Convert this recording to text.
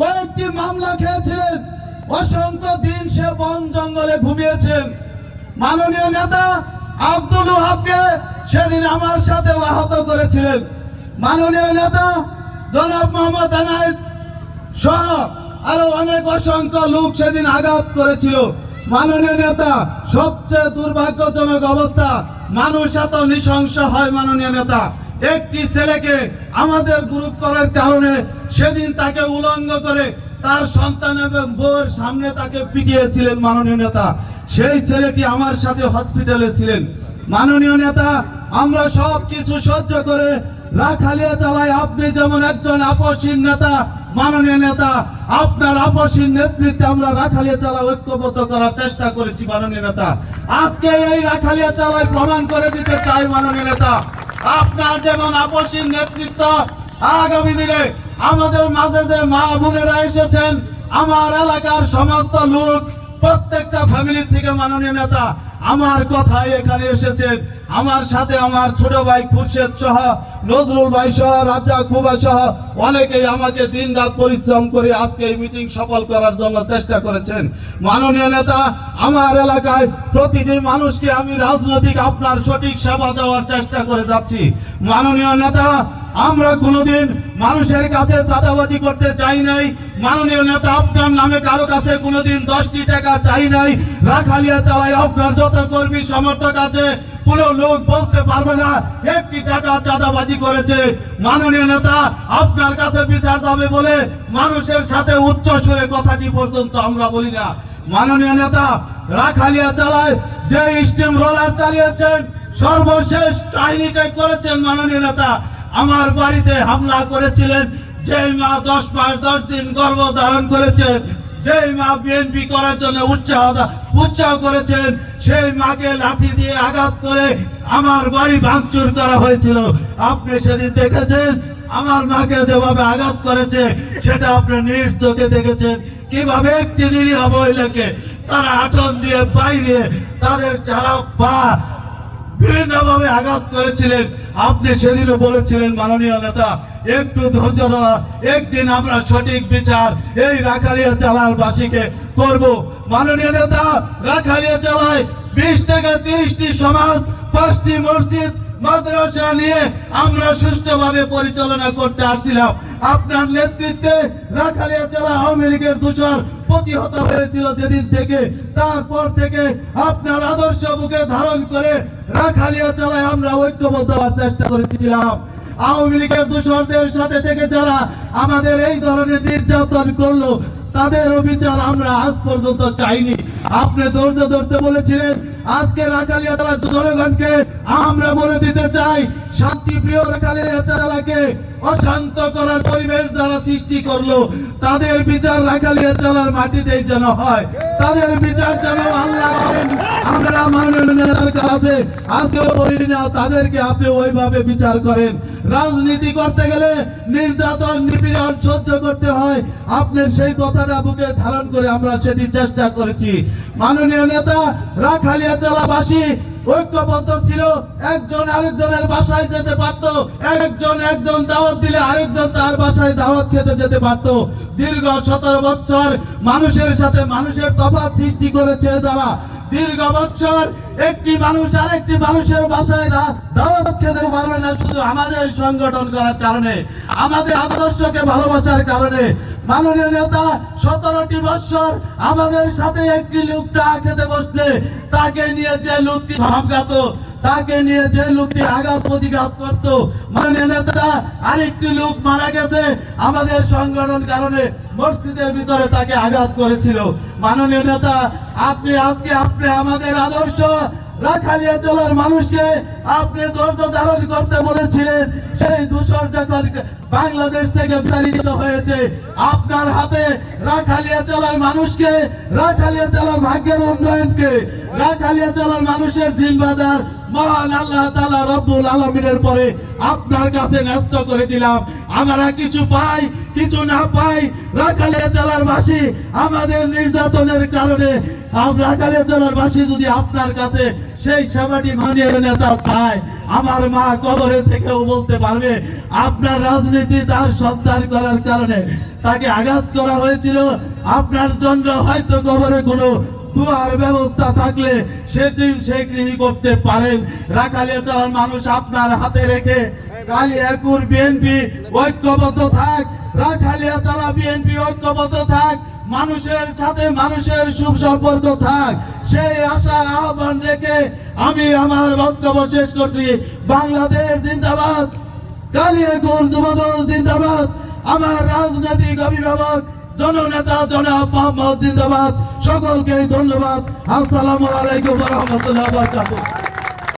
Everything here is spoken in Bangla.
কয়েকটি মামলা খেয়েছিলেন, অসংখ্য দিন সে বন জঙ্গলে ঘুমিয়েছেন। মাননীয় নেতা আব্দুল ওহাবকে সেদিন আমার সাথে আহত করেছিলেন। মাননীয় নেতা জনাব মোহাম্মদ আনায়েত সহ আরো অনেক অসংখ্য লোক সেদিন আঘাত করেছিল। মাননীয় নেতা, সবচেয়ে দুর্ভাগ্যজনক অবস্থা, মানুষ এত নৃশংস হয়। মাননীয় নেতা, একটি ছেলেকে আমাদের গ্রুপ করার কারণে সেদিন তাকে উলঙ্গ করে তার সন্তান এবং বউয়ের সামনে তাকে পিটিয়েছিলেন। মাননীয় নেতা, সেই ছেলেটি আমার সাথে হসপিটালে ছিলেন। মাননীয় নেতা, আমরা সব কিছু সহ্য করে রাখালিয়া চালাই। আপনি যেমন একজন আপসহীন নেতা, মাননীয় নেতা, আপনার আপসহীন নেতৃত্বে আমরা রাখালিয়া চালা ঐক্যবদ্ধ করার চেষ্টা করেছি। মাননীয় নেতা, আজকে এই রাখালিয়া চালায় প্রমাণ করে দিতে চাই। মাননীয় নেতা, আপনার যেমন আপসহীন নেতৃত্ব, আগামী দিনে আমাদের মাঝে যে মা বোনেরা এসেছেন, আমার এলাকার সমস্ত লোক, প্রত্যেকটা ফ্যামিলি থেকে মাননীয় নেতা আমার কথায় এখানে এসেছেন। আমার সাথে আমার ছোট ভাই খুরশেদ সহ, নজরুল ভাই সহ, রাজ্জাক ফুবা সহ অনেকেই আমাকে দিন রাত পরিশ্রম করে আজকে এই মিটিং সফল করার জন্য চেষ্টা করেছেন। মাননীয় নেতা, আমার এলাকায় প্রতিটি মানুষকে আমি রাজনৈতিক আপনার সঠিক সেবা দেওয়ার চেষ্টা করে যাচ্ছি। মাননীয় নেতা, আমরা কোনোদিন মানুষের কাছে চাঁদাবাজি করতে চাই নাই। মাননীয় নেতা, আপনার নামে কারো কাছে কোনোদিন 10টি টাকা চাই নাই। রাখালিয়া চালাই আপনার যত কর্মী সমর্থক আছে, কোন লোক বলতে পারবে না একটি টাকা চাঁদাবাজি করেছে। মাননীয় নেতা, আপনার কাছে বিচার যাবে বলে মানুষের সাথে উচ্চ সুরে কথাটি পর্যন্ত আমরা বলি না। মাননীয় নেতা, রাখালিয়া চালায় যে স্টিম রোলার চালিয়েছেন, সর্বশেষ কাহিনীটাই করেছেন। মাননীয় নেতা, আমার বাড়িতে হামলা করেছিলেন, যেই মা 10 মাস 10 দিন গর্ভ ধারণ করেছেন, যেই মা বিএনপি করার জন্য উৎসাহ করেছেন, সেই মাকে লাঠি দিয়ে আঘাত করে আমার বাড়ি ভাঙচুর করা হয়েছিল। আপনি সেদিন দেখেছেন আমার মাকে যেভাবে আঘাত করেছে, সেটা আপনি নিজ চোখে দেখেছেন। কিভাবে একটি নিরীহ মহিলাকে তারা আটন দিয়ে বাইরে তাদের চারা পা বিভিন্নভাবে আঘাত করেছিলেন। আপনি সেদিনও বলেছিলেন, মাননীয় নেতা, একটু ধৈর্য ধরা, একদিন আমরা সঠিক বিচার এই রাখালিয়া চালার বাসীকে করব। মাননীয় নেতা, রাখালিয়া চালায় 20 থেকে 30টি সমাজ, 5টি মসজিদ, মাদ্রাসা নিয়ে আমরা সুষ্ঠুভাবে পরিচালনা করতে আসছিলাম। আপনার নেতৃত্বে রাখালিয়া চালা আওয়ামী লীগের দূষণ প্রতিহত হয়েছিল যেদিন থেকে, তারপর থেকে আপনার আদর্শ বুকে ধারণ করে রাখালিয়া চালায় আমরা ঐক্যবদ্ধ হওয়ার চেষ্টা করেছিলাম। আওয়ামী লীগের দূষণদের সাথে থেকে যারা আমাদের এই ধরনের নির্যাতন করলো, তাদের বিচার আমরা আজ পর্যন্ত চাইনি। আপনি ধৈর্য ধরতে বলেছিলেন। আজকে রাখালিয়া চালা জনগণকে আমরা বলে দিতে চাই, শান্তিপ্রিয় রাখালিয়া চালাকে অশান্ত করার পরিবেশ যারা সৃষ্টি করলো, তাদের বিচার রাখালিয়া চালার মাটিতেই যেন হয়, তাদের বিচার যেন আল্লাহ করেন। আমরা মাননীয় নেতার কাছে আজকেও বলি না, তাদেরকে আপনি ওইভাবে বিচার করেন। রাজনীতি করতে গেলে নির্যাতন নিপীড়ন সহ্য করতে হয়, আপনার সেই কথাটা বুকে ধারণ করে আমরা সেটি চেষ্টা করেছি। মাননীয় নেতা, রাখালিয়া চালাবাসী ঐক্যবদ্ধ ছিল। একজন আরেকজনের বাসায় যেতে পারত, একজন দাওয়াত দিলে আরেকজন তার বাসায় দাওয়াত খেতে যেতে পারত। দীর্ঘ 17 বছর মানুষের সাথে মানুষের তফাৎ সৃষ্টি করেছে যারা, দীর্ঘ বছর একটি মানুষ আরেকটি মানুষের বাসায় দাওয়াত খেতে পারবে না, শুধু আমাদের সংগঠন করার কারণে, আমাদের আদর্শকে ভালোবাসার কারণে। মাননীয় নেতা, 17টি বছর আমাদের সাথে একটি লোক চা খেতে বসলে তাকে নিয়ে যে লোকটি ভাবগাত, তাকে নিয়ে যে লোকটি আঘাত প্রতিঘাত করতো। মাননীয় নেতা, আরেকটি লোক মারা গেছে আমাদের সংগঠন কারণে, মসজিদের ভিতরে তাকে আঘাত করেছিল। মাননীয় নেতা, আপনি আজকে আমাদের আদর্শ রাখালিয়া জেলার মানুষকে আপনি ধৈর্য ধারণ করতে বলেছিলেন। সেই দূষণ যখন বাংলাদেশ থেকে বিতাড়িত হয়েছে, আপনার হাতে রাখালিয়া জেলার মানুষকে, রাখালিয়া জেলার ভাগ্যের উন্নয়নকে, রাখালিয়া জেলার মানুষের জিম্মাদার মহান আল্লাহ তাআলা রব্বুল আলামিনের পরে আপনার কাছে ন্যস্ত করে দিলাম। আমরা কিছু পাই কিছু না পাই, রাখালিয়া জেলার বাসী আমাদের নির্যাতনের কারণে, রাখালিয়া জেলার বাসী যদি আপনার কাছে সেই সেবাটি মাননীয় নেতা পায়, আমার মা কবরে থেকেও বলতে পারবে আপনার রাজনীতি তার সন্তান করার কারণে তাকে আঘাত করা হয়েছিল। আপনার জন্য হয়তো কবরে কোনো দুয়ার ব্যবস্থা থাকলে সেদিন করতে পারেন। রাখালিয়াচরের মানুষ আপনার হাতে রেখে কালিয়াকুর বিএনপি ঐক্যবদ্ধ থাক, রাখালিয়াচর বিএনপি ঐক্যবদ্ধ থাক, মানুষের সাথে মানুষের সুসম্পর্ক থাক, সেই আশা আহ্বান রেখে আমি আমার বক্তব্য শেষ করছি। বাংলাদেশ জিন্দাবাদ, কালিয়াকুর যুবদল জিন্দাবাদ, আমার রাজনৈতিক অভিভাবক জননেতা জনাব মোহাম্মদ জিন্দাবাদ। সকলকে ধন্যবাদ। আসসালামু আলাইকুম ওয়া রাহমাতুল্লাহি ওয়া বারাকাতুহু।